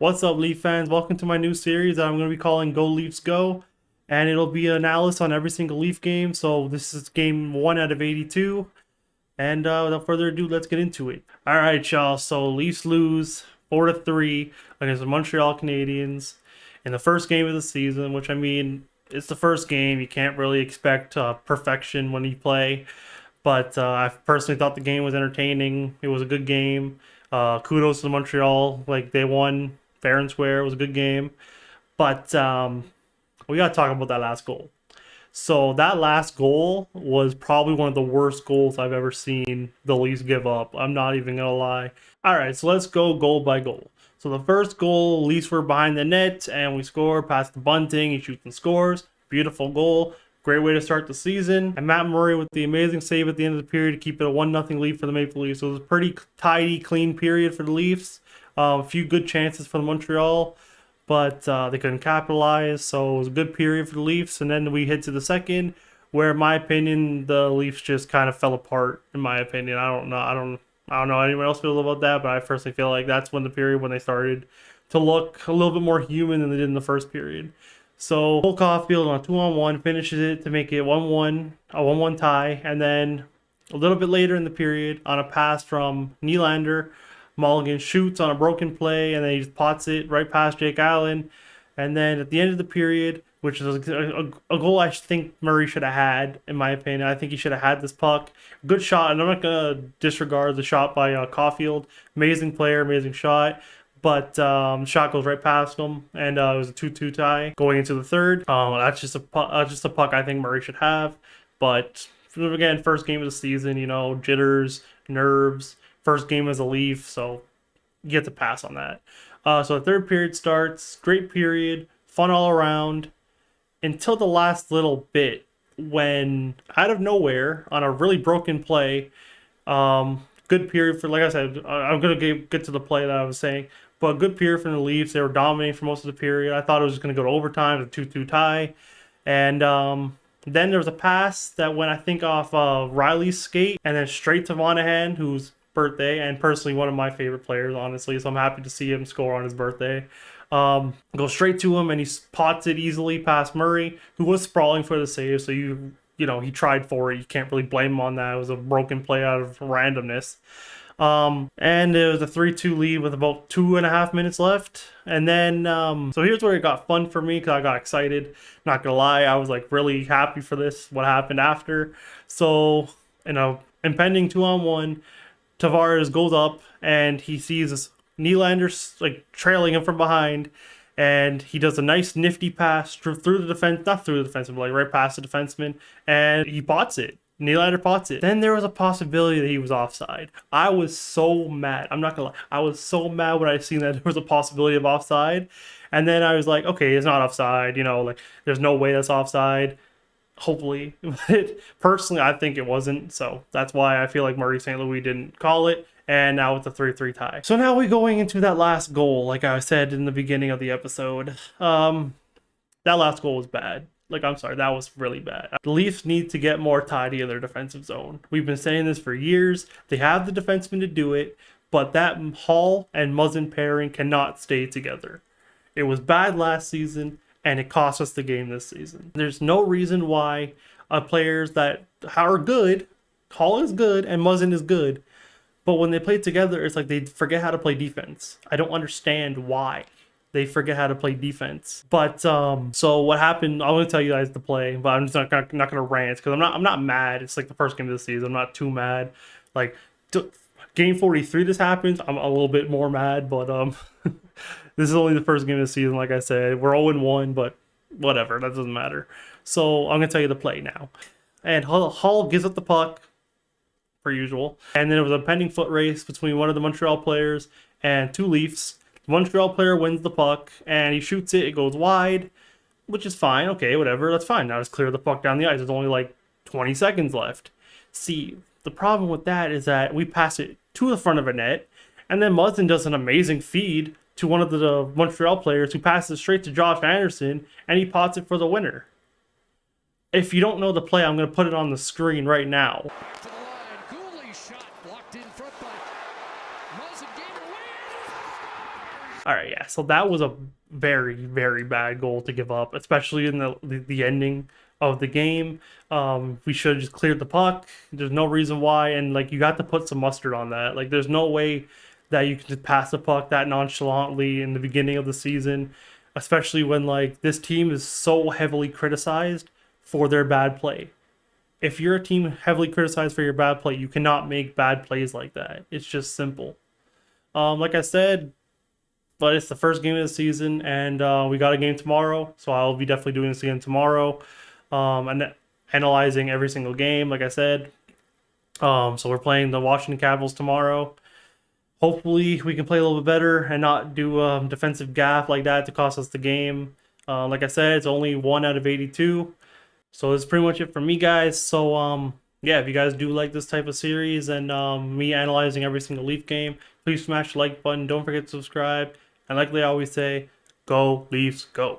What's up, Leaf fans? Welcome to my new series that I'm going to be calling Go Leafs Go, and it'll be an analysis on every single Leaf game. So this is game 1 out of 82, and without further ado, let's get into it. All right, y'all. So Leafs lose 4-3 against the Montreal Canadiens in the first game of the season. Which, I mean, it's the first game. You can't really expect perfection when you play. But I personally thought the game was entertaining. It was a good game. Kudos to Montreal. Like, they won fair and square. It was a good game. But we got to talk about that last goal. So that last goal was probably one of the worst goals I've ever seen the Leafs give up. I'm not even going to lie. All right, so let's go goal by goal. So the first goal, Leafs were behind the net, and we score past the Bunting. He shoots and scores. Beautiful goal. Great way to start the season. And Matt Murray with the amazing save at the end of the period to keep it a 1-0 lead for the Maple Leafs. So it was a pretty tidy, clean period for the Leafs. A few good chances for the Montreal, but they couldn't capitalize. So it was a good period for the Leafs. And then we hit to the second, where, in my opinion, the Leafs just kind of fell apart. In my opinion, I don't know how anyone else feels about that, but I personally feel like that's when they started to look a little bit more human than they did in the first period. So Cole Caulfield on a 2-on-1 finishes it to make it 1-1, a 1-1 tie, and then a little bit later in the period, on a pass from Nylander, Mulligan shoots on a broken play, and then he just pots it right past Jake Allen. And then at the end of the period, which is a goal I think Murray should have had, in my opinion. I think he should have had this puck. Good shot, and I'm not going to disregard the shot by Caulfield. Amazing player, amazing shot. But shot goes right past him, and it was a 2-2 tie going into the third. That's just a puck I think Murray should have. But again, first game of the season, jitters, nerves. First game as a Leaf, so you get to pass on that. So the third period starts. Great period, fun all around, until the last little bit when, out of nowhere, on a really broken play, good period for, like I said, I'm going to get to the play that I was saying, but good period for the Leafs. They were dominating for most of the period. I thought it was just going to go to overtime, a 2-2 tie. And then there was a pass that went, I think, off Riley's skate and then straight to Monahan, whose birthday, and personally one of my favorite players, honestly. So I'm happy to see him score on his birthday. Go straight to him, and he pots it easily past Murray, who was sprawling for the save. So he tried for it. You can't really blame him on that. It was a broken play out of randomness. And it was a 3-2 lead with about 2.5 minutes left. And then, so here's where it got fun for me, because I got excited. Not gonna lie, I was like really happy for what happened after. So, impending 2-on-1, Tavares goes up and he sees Nylander like trailing him from behind, and he does a nice nifty pass through the defense, not through the defenseman, but like right past the defenseman, and he pots it. Nylander pots it. Then there was a possibility that he was offside. I was so mad. I'm not gonna lie. I was so mad when I seen that there was a possibility of offside. And then I was like, okay, it's not offside. Like, there's no way that's offside. Hopefully. But personally, I think it wasn't. So that's why I feel like Murray St. Louis didn't call it. And now it's a 3-3 tie. So now we're going into that last goal, like I said in the beginning of the episode. That last goal was bad. Like, I'm sorry, that was really bad. The Leafs need to get more tidy in their defensive zone. We've been saying this for years. They have the defensemen to do it, but that Hall and Muzzin pairing cannot stay together. It was bad last season, and it cost us the game this season. There's no reason why players that are good, Hall is good and Muzzin is good, but when they play together, it's like they forget how to play defense. I don't understand why they forget how to play defense. But so what happened? I'm gonna tell you guys the play, but I'm just not gonna rant, because I'm not mad. It's like the first game of the season. I'm not too mad. Like, game 43, this happens, I'm a little bit more mad. But this is only the first game of the season. Like I said, we're 0-1, but whatever, that doesn't matter. So I'm gonna tell you the play now. And Hall gives up the puck, per usual, and then there was a pending foot race between one of the Montreal players and two Leafs. Montreal player wins the puck, and he shoots it. It goes wide, which is fine. Okay, whatever. That's fine. Now just clear the puck down the ice. There's only like 20 seconds left. See, the problem with that is that we pass it to the front of a net, and then Muzzin does an amazing feed to one of the Montreal players, who passes straight to Josh Anderson, and he pots it for the winner. If you don't know the play, I'm going to put it on the screen right now. All right, yeah. So that was a very, very bad goal to give up, especially in the ending of the game. We should have just cleared the puck. There's no reason why, and like you got to put some mustard on that. Like, there's no way that you can just pass the puck that nonchalantly in the beginning of the season, especially when like this team is so heavily criticized for their bad play. If you're a team heavily criticized for your bad play, you cannot make bad plays like that. It's just simple. Like I said, but it's the first game of the season, and we got a game tomorrow, so I'll be definitely doing this again tomorrow, and analyzing every single game, like I said. So we're playing the Washington Capitals tomorrow. Hopefully, we can play a little bit better and not do defensive gaff like that to cost us the game. Like I said, it's only 1 out of 82. So that's pretty much it for me, guys. So yeah, if you guys do like this type of series and me analyzing every single Leaf game, please smash the like button. Don't forget to subscribe. And like they always say, go Leafs, go.